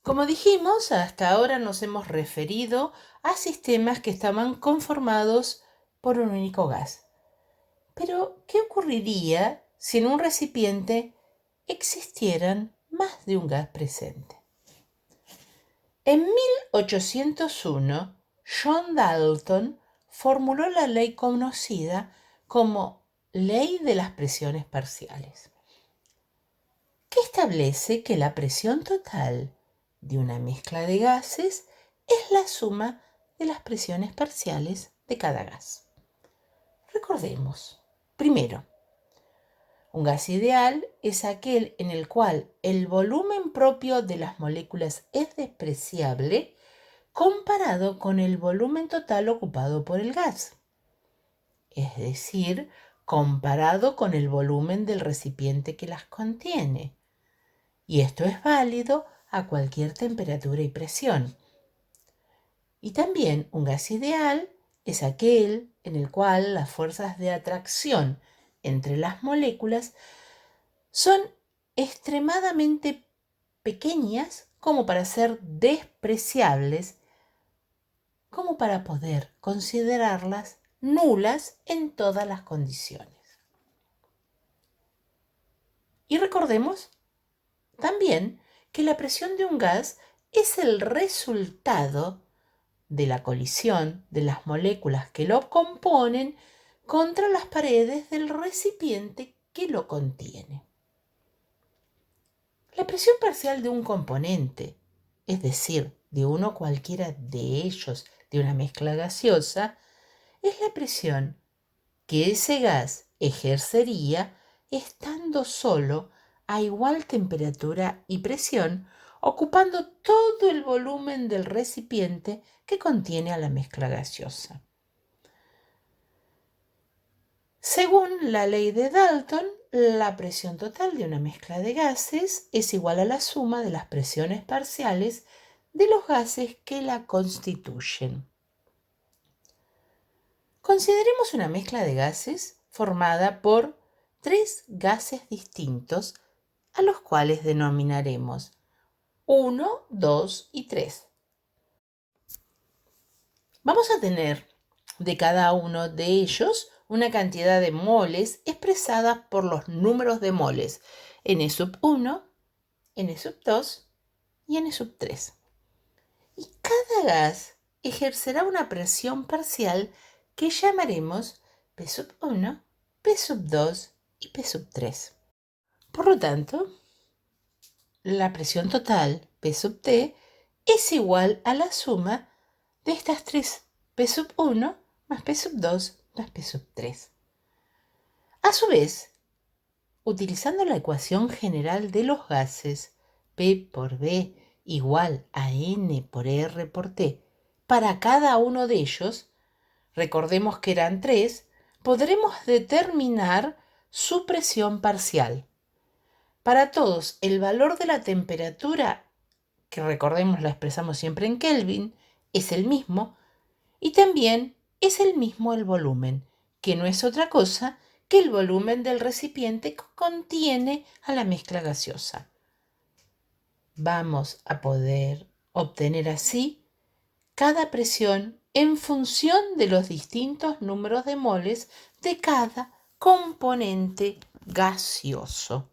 Como dijimos, hasta ahora nos hemos referido a sistemas que estaban conformados por un único gas. Pero, ¿qué ocurriría si en un recipiente existieran más de un gas presente? En 1801, John Dalton formuló la ley conocida como Ley de las Presiones Parciales, que establece que la presión total de una mezcla de gases es la suma de las presiones parciales de cada gas. Recordemos, primero, un gas ideal es aquel en el cual el volumen propio de las moléculas es despreciable comparado con el volumen total ocupado por el gas, es decir, comparado con el volumen del recipiente que las contiene. Y esto es válido a cualquier temperatura y presión. Y también un gas ideal es aquel en el cual las fuerzas de atracción entre las moléculas son extremadamente pequeñas como para ser despreciables, como para poder considerarlas nulas en todas las condiciones. Y recordemos también que la presión de un gas es el resultado de la colisión de las moléculas que lo componen contra las paredes del recipiente que lo contiene. La presión parcial de un componente, es decir, de uno cualquiera de ellos de una mezcla gaseosa, es la presión que ese gas ejercería estando solo a igual temperatura y presión, ocupando todo el volumen del recipiente que contiene a la mezcla gaseosa. Según la ley de Dalton, la presión total de una mezcla de gases es igual a la suma de las presiones parciales de los gases que la constituyen. Consideremos una mezcla de gases formada por tres gases distintos a los cuales denominaremos 1, 2 y 3. Vamos a tener de cada uno de ellos una cantidad de moles expresada por los números de moles N1, N2 y N3. Y cada gas ejercerá una presión parcial que llamaremos P1, P2 y P3. Por lo tanto, la presión total P es igual a la suma de estas tres, P1 más P2 más P3. A su vez, utilizando la ecuación general de los gases, P por B igual a N por R por T, para cada uno de ellos, recordemos que eran tres, podremos determinar su presión parcial. Para todos, el valor de la temperatura, que recordemos la expresamos siempre en Kelvin, es el mismo, y también es el mismo el volumen, que no es otra cosa que el volumen del recipiente que contiene a la mezcla gaseosa. Vamos a poder obtener así cada presión en función de los distintos números de moles de cada componente gaseoso.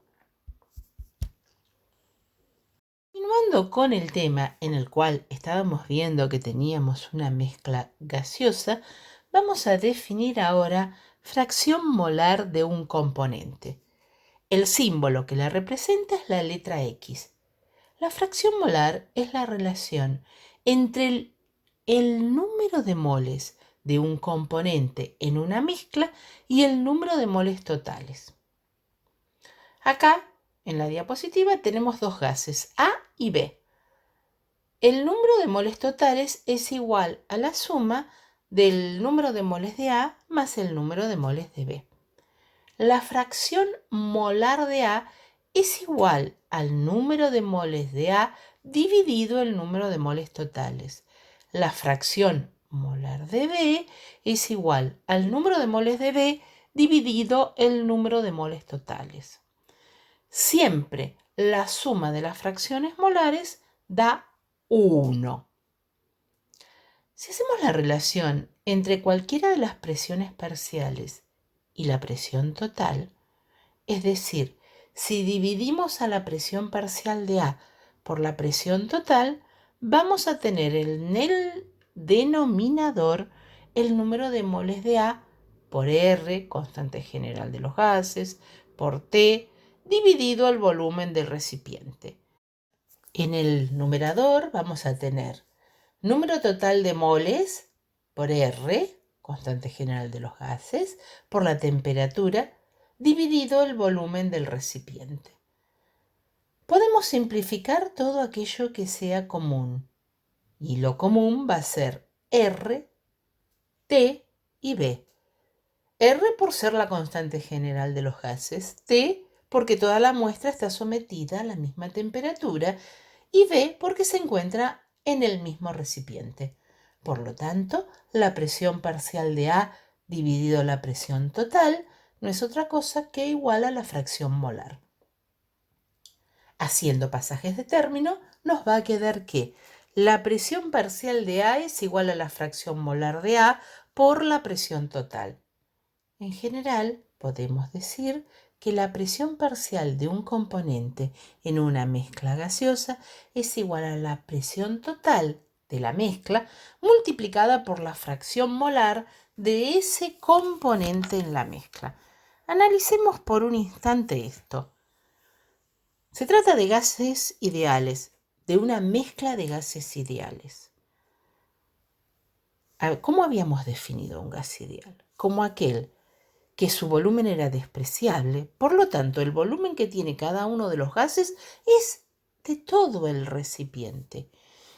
Continuando con el tema en el cual estábamos viendo que teníamos una mezcla gaseosa, vamos a definir ahora fracción molar de un componente. El símbolo que la representa es la letra X. La fracción molar es la relación entre el número de moles de un componente en una mezcla y el número de moles totales. Acá, en la diapositiva, tenemos dos gases, A y B. El número de moles totales es igual a la suma del número de moles de A más el número de moles de B. La fracción molar de A es igual al número de moles de A dividido el número de moles totales. La fracción molar de B es igual al número de moles de B dividido el número de moles totales. Siempre la suma de las fracciones molares da 1. Si hacemos la relación entre cualquiera de las presiones parciales y la presión total, es decir, si dividimos a la presión parcial de A por la presión total, vamos a tener en el denominador el número de moles de A por R, constante general de los gases, por T, dividido el volumen del recipiente. En el numerador vamos a tener número total de moles por R, constante general de los gases, por la temperatura, dividido el volumen del recipiente. Podemos simplificar todo aquello que sea común, y lo común va a ser R, T y B. R por ser la constante general de los gases, T porque toda la muestra está sometida a la misma temperatura y B porque se encuentra en el mismo recipiente. Por lo tanto, la presión parcial de A dividido la presión total no es otra cosa que igual a la fracción molar. Haciendo pasajes de término, nos va a quedar que la presión parcial de A es igual a la fracción molar de A por la presión total. En general, podemos decir que la presión parcial de un componente en una mezcla gaseosa es igual a la presión total de la mezcla multiplicada por la fracción molar de ese componente en la mezcla. Analicemos por un instante esto. Se trata de gases ideales, de una mezcla de gases ideales. ¿Cómo habíamos definido un gas ideal? Como aquel que su volumen era despreciable, por lo tanto el volumen que tiene cada uno de los gases es de todo el recipiente.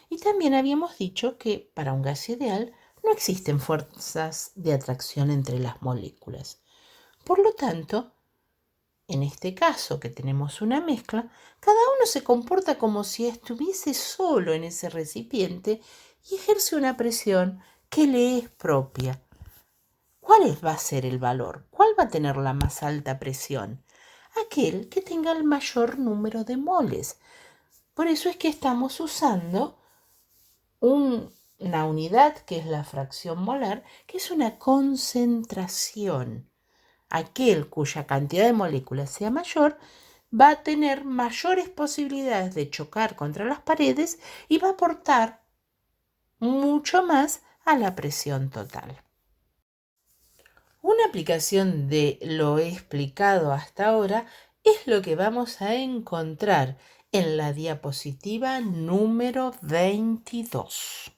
Y también habíamos dicho que para un gas ideal no existen fuerzas de atracción entre las moléculas. Por lo tanto, en este caso que tenemos una mezcla, cada uno se comporta como si estuviese solo en ese recipiente y ejerce una presión que le es propia. ¿Cuál va a ser el valor? ¿Cuál va a tener la más alta presión? Aquel que tenga el mayor número de moles. Por eso es que estamos usando una unidad que es la fracción molar, que es una concentración. Aquel cuya cantidad de moléculas sea mayor va a tener mayores posibilidades de chocar contra las paredes y va a aportar mucho más a la presión total. Una aplicación de lo explicado hasta ahora es lo que vamos a encontrar en la diapositiva número 22.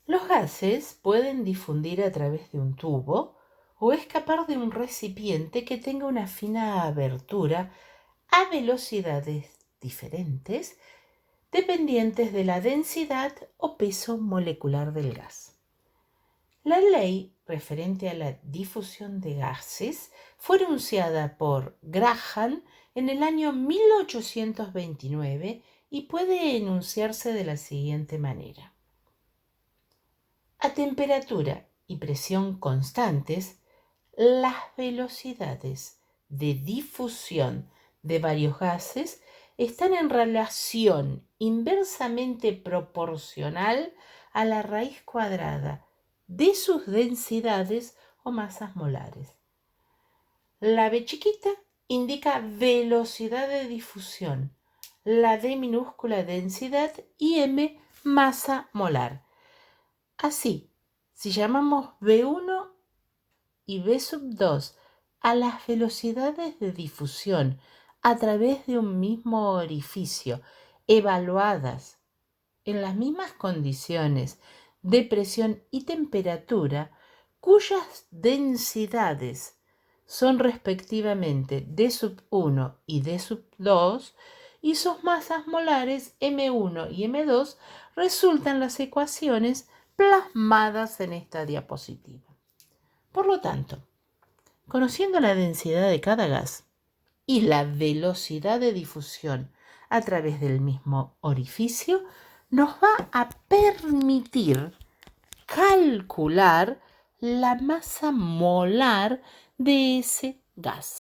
Los gases pueden difundir a través de un tubo o escapar de un recipiente que tenga una fina abertura a velocidades diferentes dependientes de la densidad o peso molecular del gas. La ley referente a la difusión de gases fue enunciada por Graham en el año 1829 y puede enunciarse de la siguiente manera. A temperatura y presión constantes, las velocidades de difusión de varios gases están en relación inversamente proporcional a la raíz cuadrada de sus densidades o masas molares. La B chiquita indica velocidad de difusión, la D minúscula densidad y M masa molar. Así, si llamamos B1 y B2 a las velocidades de difusión a través de un mismo orificio, evaluadas en las mismas condiciones de presión y temperatura, cuyas densidades son respectivamente D1 y D2, y sus masas molares M1 y M2 resultan las ecuaciones plasmadas en esta diapositiva. Por lo tanto, conociendo la densidad de cada gas y la velocidad de difusión a través del mismo orificio, nos va a permitir calcular la masa molar de ese gas.